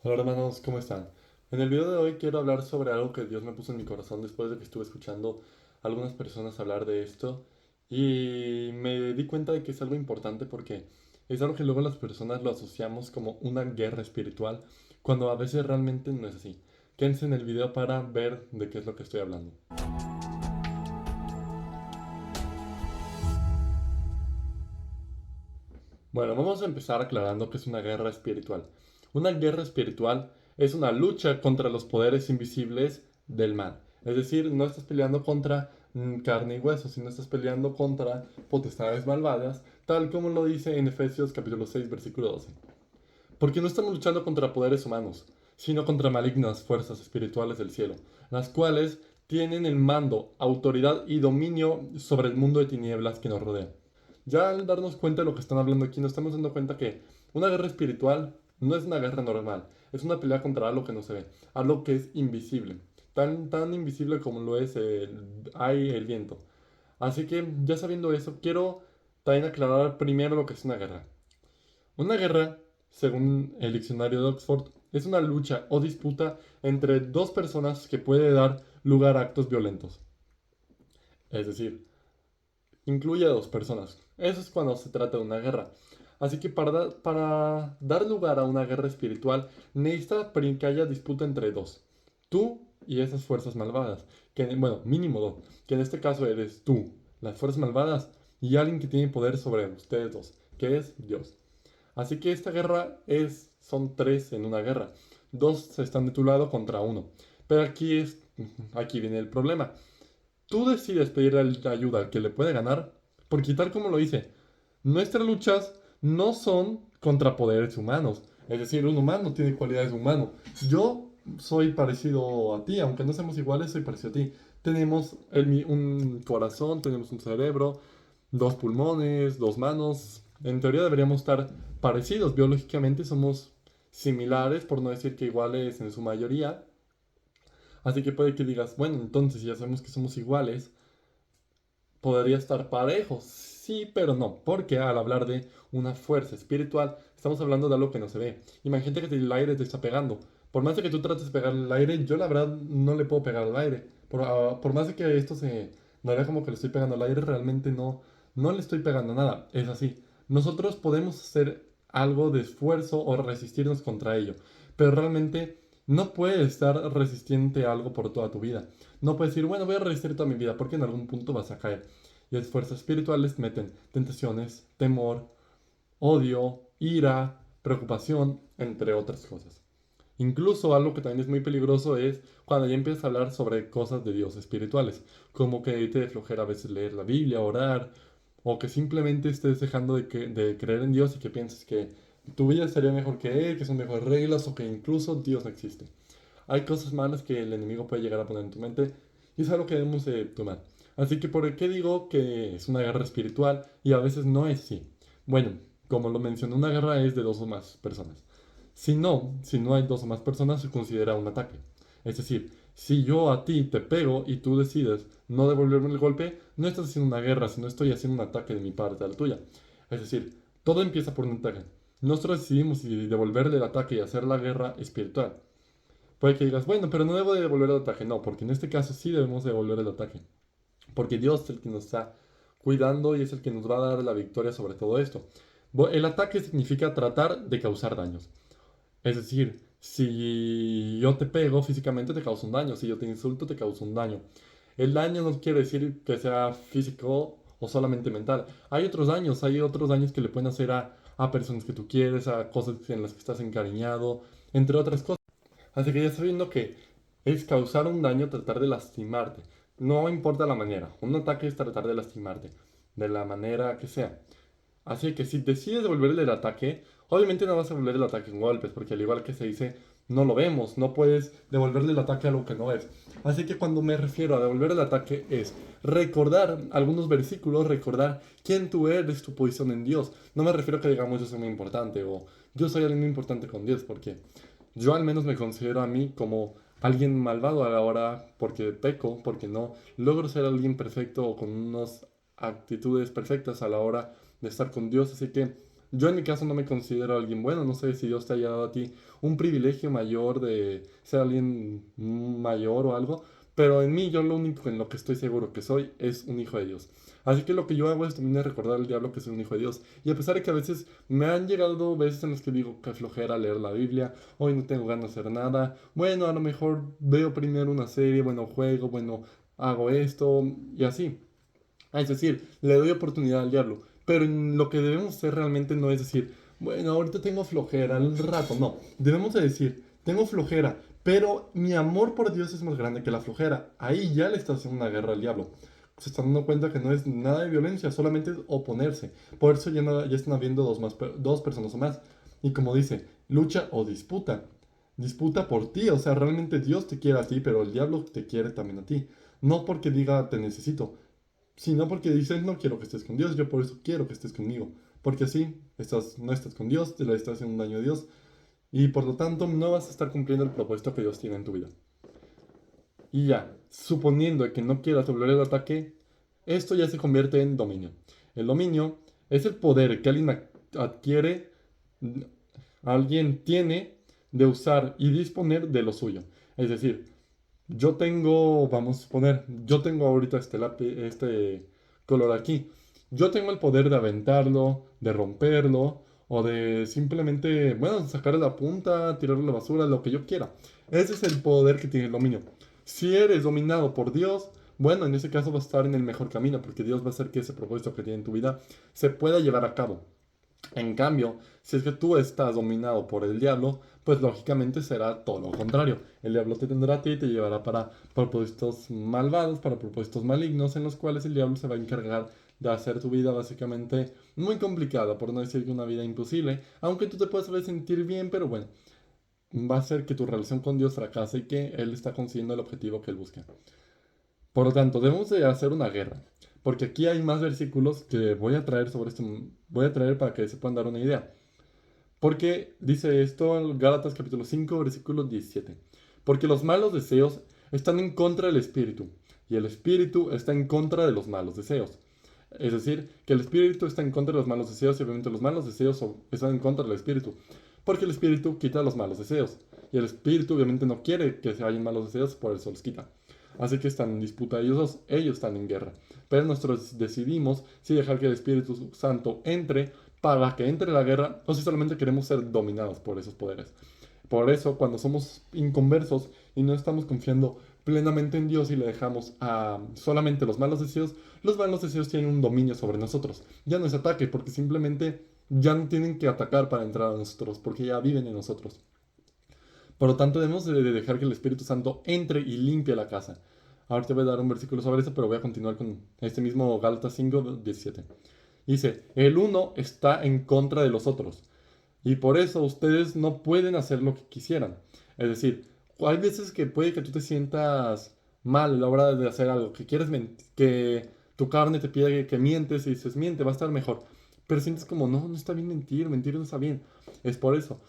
Hola hermanos, ¿cómo están? En el video de hoy quiero hablar sobre algo que Dios me puso en mi corazón después de que estuve escuchando a algunas personas hablar de esto y me di cuenta de que es algo importante porque es algo que luego las personas lo asociamos como una guerra espiritual cuando a veces realmente no es así. Quédense en el video para ver de qué es lo que estoy hablando. Bueno, vamos a empezar aclarando que es una guerra espiritual. Una guerra espiritual es una lucha contra los poderes invisibles del mal. Es decir, no estás peleando contra carne y hueso, sino estás peleando contra potestades malvadas, tal como lo dice en Efesios capítulo 6, versículo 12. Porque no estamos luchando contra poderes humanos, sino contra malignas fuerzas espirituales del cielo, las cuales tienen el mando, autoridad y dominio sobre el mundo de tinieblas que nos rodea. Ya al darnos cuenta de lo que están hablando aquí, nos estamos dando cuenta que una guerra espiritual no es una guerra normal, es una pelea contra algo que no se ve, algo que es invisible, tan invisible como lo es el viento. Así que ya sabiendo eso, quiero también aclarar primero lo que es una guerra. Una guerra, según el diccionario de Oxford, es una lucha o disputa entre dos personas que puede dar lugar a actos violentos. Es decir, incluye a dos personas. Eso es cuando se trata de una guerra. Así que para dar lugar a una guerra espiritual, necesita que haya disputa entre dos. Tú y esas fuerzas malvadas. Bueno, mínimo dos. Que en este caso eres tú, las fuerzas malvadas, y alguien que tiene poder sobre ustedes dos, que es Dios. Así que esta son tres en una guerra. Dos están de tu lado contra uno. Pero aquí viene el problema. Tú decides pedir ayuda al que le puede ganar, porque tal como lo dice, nuestras luchas no son contra poderes humanos. Es decir, un humano tiene cualidades humanas. Yo soy parecido a ti, aunque no seamos iguales, soy parecido a ti. Tenemos un corazón, tenemos un cerebro, dos pulmones, dos manos. En teoría deberíamos estar parecidos. Biológicamente somos similares, por no decir que iguales en su mayoría. Así que puede que digas, bueno, entonces si ya sabemos que somos iguales, podría estar parejo. Sí, pero no, porque al hablar de una fuerza espiritual, estamos hablando de algo que no se ve. Imagínate que el aire te está pegando. Por más de que tú trates de pegar el aire, yo la verdad no le puedo pegar al aire. Por más de que esto se no vea como que le estoy pegando al aire, realmente no le estoy pegando nada. Es así. Nosotros podemos hacer algo de esfuerzo o resistirnos contra ello, pero realmente no puedes estar resistente a algo por toda tu vida. No puedes decir, bueno, voy a resistir toda mi vida, porque en algún punto vas a caer. Y las fuerzas espirituales meten tentaciones, temor, odio, ira, preocupación, entre otras cosas. Incluso algo que también es muy peligroso es cuando ya empiezas a hablar sobre cosas de Dios espirituales, como que te dé flojera a veces leer la Biblia, orar, o que simplemente estés dejando de creer en Dios y que pienses que tu vida sería mejor que Él, que son mejores reglas, o que incluso Dios no existe. Hay cosas malas que el enemigo puede llegar a poner en tu mente y es algo que debemos de tomar. Así que ¿por qué digo que es una guerra espiritual y a veces no es así? Bueno, como lo mencioné, una guerra es de dos o más personas. Si no hay dos o más personas, se considera un ataque. Es decir, si yo a ti te pego y tú decides no devolverme el golpe, no estás haciendo una guerra, sino estoy haciendo un ataque de mi parte a la tuya. Es decir, todo empieza por un ataque. Nosotros decidimos si devolverle el ataque y hacer la guerra espiritual. Puede que digas, bueno, pero no debo de devolver el ataque. No, porque en este caso sí debemos devolver el ataque. Porque Dios es el que nos está cuidando y es el que nos va a dar la victoria sobre todo esto. El ataque significa tratar de causar daños. Es decir, si yo te pego físicamente te causo un daño, si yo te insulto te causo un daño. El daño no quiere decir que sea físico o solamente mental. Hay otros daños que le pueden hacer a personas que tú quieres, a cosas en las que estás encariñado, entre otras cosas. Así que ya sabiendo que es causar un daño, tratar de lastimarte. No importa la manera. Un ataque es tratar de lastimarte. De la manera que sea. Así que si decides devolverle el ataque, obviamente no vas a devolver el ataque con golpes, porque al igual que se dice, no lo vemos, no puedes devolverle el ataque a lo que no es. Así que cuando me refiero a devolver el ataque es recordar algunos versículos, recordar quién tú eres, tu posición en Dios. No me refiero a que digamos yo soy muy importante o yo soy alguien muy importante con Dios, porque yo al menos me considero a mí como alguien malvado a la hora porque peco, porque no logro ser alguien perfecto o con unas actitudes perfectas a la hora de estar con Dios. Así que Yo en mi caso no me considero alguien bueno, no sé si Dios te haya dado a ti un privilegio mayor de ser alguien mayor o algo, pero en mí yo lo único en lo que estoy seguro que soy es un hijo de Dios. Así que lo que yo hago es también recordar al diablo que soy un hijo de Dios. Y a pesar de que a veces me han llegado veces en las que digo que flojera leer la Biblia, hoy no tengo ganas de hacer nada, bueno, a lo mejor veo primero una serie, bueno, juego, bueno, hago esto y así. Es decir, le doy oportunidad al diablo. Pero lo que debemos hacer realmente no es decir, bueno, ahorita tengo flojera, al rato. No, debemos de decir, tengo flojera, pero mi amor por Dios es más grande que la flojera. Ahí ya le está haciendo una guerra al diablo. Se están dando cuenta que no es nada de violencia, solamente es oponerse. Por eso ya, ya están habiendo dos personas o más. Y como dice, lucha o disputa. Disputa por ti, o sea, realmente Dios te quiere a ti, pero el diablo te quiere también a ti. No porque diga te necesito, sino porque dices, no quiero que estés con Dios, yo por eso quiero que estés conmigo. Porque así no estás con Dios, te le estás haciendo un daño a Dios y por lo tanto no vas a estar cumpliendo el propósito que Dios tiene en tu vida. Y ya, suponiendo que no quieras doblar el ataque, esto ya se convierte en dominio. El dominio es el poder que alguien adquiere, alguien tiene de usar y disponer de lo suyo. Es decir, yo tengo, vamos a suponer, yo tengo ahorita este color aquí. Yo tengo el poder de aventarlo, de romperlo, o de simplemente, bueno, sacarle la punta, tirarlo a la basura, lo que yo quiera. Ese es el poder que tiene el dominio. Si eres dominado por Dios, bueno, en ese caso vas a estar en el mejor camino, porque Dios va a hacer que ese propósito que tiene en tu vida se pueda llevar a cabo. En cambio, si es que tú estás dominado por el diablo, pues lógicamente será todo lo contrario. El diablo te tendrá a ti y te llevará para propósitos malvados, para propósitos malignos, en los cuales el diablo se va a encargar de hacer tu vida básicamente muy complicada, por no decir que una vida imposible, aunque tú te puedas sentir bien, pero bueno, va a hacer que tu relación con Dios fracase y que Él está consiguiendo el objetivo que Él busca. Por lo tanto, debemos de hacer una guerra, porque aquí hay más versículos que voy a traer sobre esto, voy a traer para que se puedan dar una idea. Porque dice esto en Gálatas capítulo 5, versículo 17. Porque los malos deseos están en contra del espíritu, y el espíritu está en contra de los malos deseos. Es decir, que el espíritu está en contra de los malos deseos y obviamente los malos deseos están en contra del espíritu. Porque el espíritu quita los malos deseos. Y el espíritu obviamente no quiere que se hayan malos deseos, por eso los quita. Así que están en disputa ellos están en guerra. Pero nosotros decidimos si dejar que el Espíritu Santo entre para que entre la guerra o si solamente queremos ser dominados por esos poderes. Por eso, cuando somos inconversos y no estamos confiando plenamente en Dios y le dejamos a solamente los malos deseos tienen un dominio sobre nosotros. Ya no es ataque, porque simplemente ya no tienen que atacar para entrar a nosotros, porque ya viven en nosotros. Por lo tanto, debemos de dejar que el Espíritu Santo entre y limpie la casa. Ahora te voy a dar un versículo sobre eso, pero voy a continuar con este mismo Gálatas 5:17. Dice, el uno está en contra de los otros, y por eso ustedes no pueden hacer lo que quisieran. Es decir, hay veces que puede que tú te sientas mal a la hora de hacer algo, que quieres que tu carne te pide que mientes y dices, miente, va a estar mejor. Pero sientes como, no, no está bien mentir no está bien. Es por eso.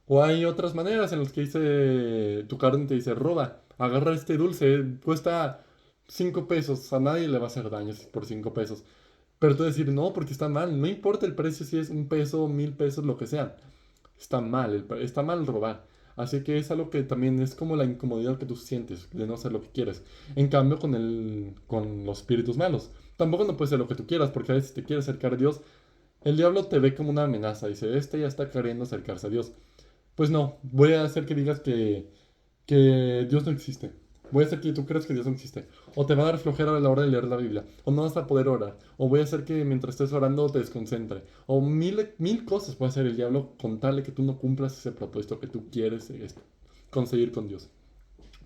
O hay otras maneras en las que dice, tu carne te dice, roba, agarra este dulce, cuesta 5 pesos, a nadie le va a hacer daño por 5 pesos. Pero tú decir, no, porque está mal, no importa el precio si es 1 peso, 1000 pesos, lo que sea. Está mal, está mal robar. Así que es algo que también es como la incomodidad que tú sientes de no hacer lo que quieres. En cambio, con los espíritus malos, tampoco no puede ser lo que tú quieras, porque a veces te quieres acercar a Dios. El diablo te ve como una amenaza, dice, este ya está queriendo acercarse a Dios. Pues no, voy a hacer que digas que Dios no existe. Voy a hacer que tú creas que Dios no existe. O te va a dar flojera a la hora de leer la Biblia. O no vas a poder orar. O voy a hacer que mientras estés orando te desconcentre. O mil cosas puede hacer el diablo con tal de que tú no cumplas ese propósito que tú quieres conseguir con Dios.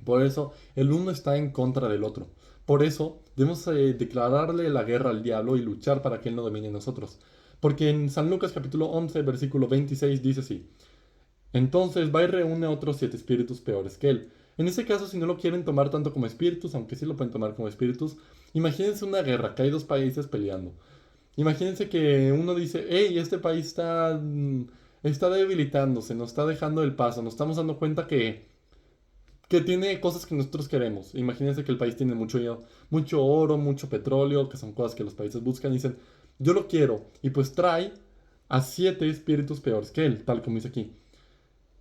Por eso el uno está en contra del otro. Por eso debemos declararle la guerra al diablo y luchar para que él no domine nosotros. Porque en San Lucas capítulo 11, versículo 26 dice así. Entonces va y reúne a otros 7 espíritus peores que él. En ese caso, si no lo quieren tomar tanto como espíritus, aunque sí lo pueden tomar como espíritus, imagínense una guerra, que hay dos países peleando. Imagínense que uno dice, hey, este país está debilitándose, nos está dejando el paso, nos estamos dando cuenta que tiene cosas que nosotros queremos. Imagínense que el país tiene mucho oro, mucho petróleo, que son cosas que los países buscan y dicen, yo lo quiero. Y pues trae a 7 espíritus peores que él, tal como dice aquí.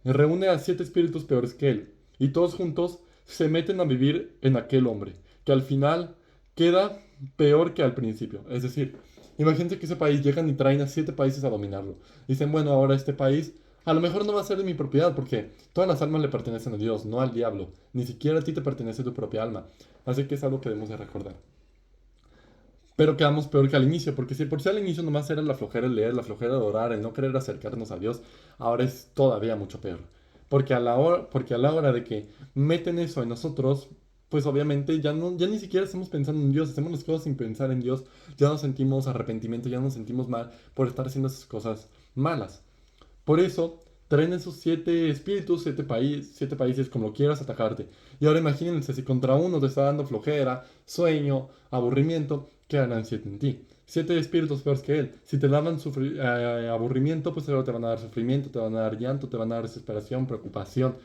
Reúne a 7 espíritus peores que él. Y todos juntos se meten a vivir en aquel hombre, que al final queda peor que al principio. Es decir, imagínense que ese país llegan y traen a 7 países a dominarlo. Dicen, bueno, ahora este país a lo mejor no va a ser de mi propiedad, porque todas las almas le pertenecen a Dios, no al diablo. Ni siquiera a ti te pertenece tu propia alma. Así que es algo que debemos de recordar. Pero quedamos peor que al inicio, porque si por si al inicio nomás era la flojera de leer, la flojera de orar, el no querer acercarnos a Dios, ahora es todavía mucho peor. Porque a la hora de que meten eso en nosotros, pues obviamente ya, no, ya ni siquiera estamos pensando en Dios, hacemos las cosas sin pensar en Dios, ya nos sentimos arrepentimiento, ya nos sentimos mal por estar haciendo esas cosas malas. Por eso, traen esos 7 espíritus, 7 países, como quieras atacarte. Y ahora imagínense, si contra uno te está dando flojera, sueño, aburrimiento, ¿qué harán 7 en ti? 7 espíritus peores que él. Si te daban aburrimiento, pues ahora te van a dar sufrimiento, te van a dar llanto, te van a dar desesperación, preocupación,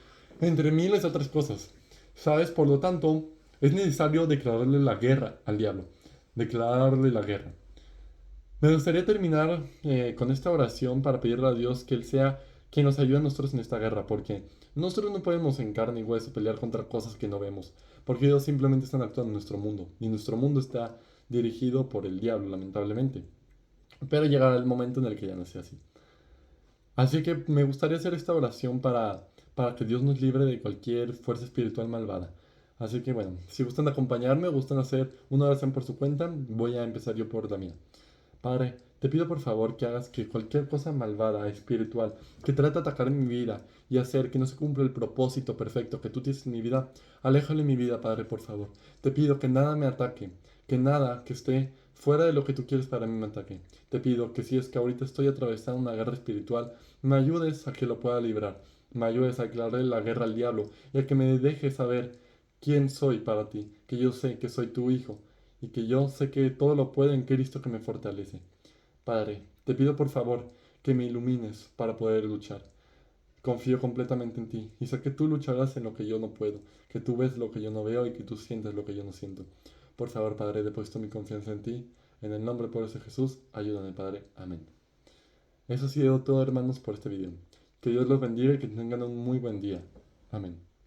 entre miles de otras cosas. ¿Sabes? Por lo tanto, es necesario declararle la guerra al diablo. Declararle la guerra. Me gustaría terminar con esta oración para pedirle a Dios que Él sea quien nos ayude a nosotros en esta guerra, porque nosotros no podemos en carne y hueso pelear contra cosas que no vemos, porque ellos simplemente están actuando en nuestro mundo, y nuestro mundo está dirigido por el diablo, lamentablemente. Pero llegará el momento en el que ya no sea así. Así que me gustaría hacer esta oración para que Dios nos libre de cualquier fuerza espiritual malvada. Así que bueno, si gustan acompañarme, gustan hacer una oración por su cuenta, voy a empezar yo por la mía. Padre, te pido por favor que hagas que cualquier cosa malvada, espiritual, que trate de atacar mi vida y hacer que no se cumpla el propósito perfecto que tú tienes en mi vida, aléjale mi vida, Padre, por favor. Te pido que nada me ataque, que nada que esté fuera de lo que tú quieres para mí me ataque. Te pido que si es que ahorita estoy atravesando una guerra espiritual, me ayudes a que lo pueda librar. Me ayudes a declararle la guerra al diablo y a que me dejes saber quién soy para ti, que yo sé que soy tu hijo y que yo sé que todo lo puedo en Cristo que me fortalece. Padre, te pido por favor que me ilumines para poder luchar. Confío completamente en ti y sé que tú lucharás en lo que yo no puedo, que tú ves lo que yo no veo y que tú sientes lo que yo no siento. Por favor, Padre, deposito mi confianza en ti. En el nombre poderoso de Jesús, ayúdame, Padre. Amén. Eso ha sido todo, hermanos, por este video. Que Dios los bendiga y que tengan un muy buen día. Amén.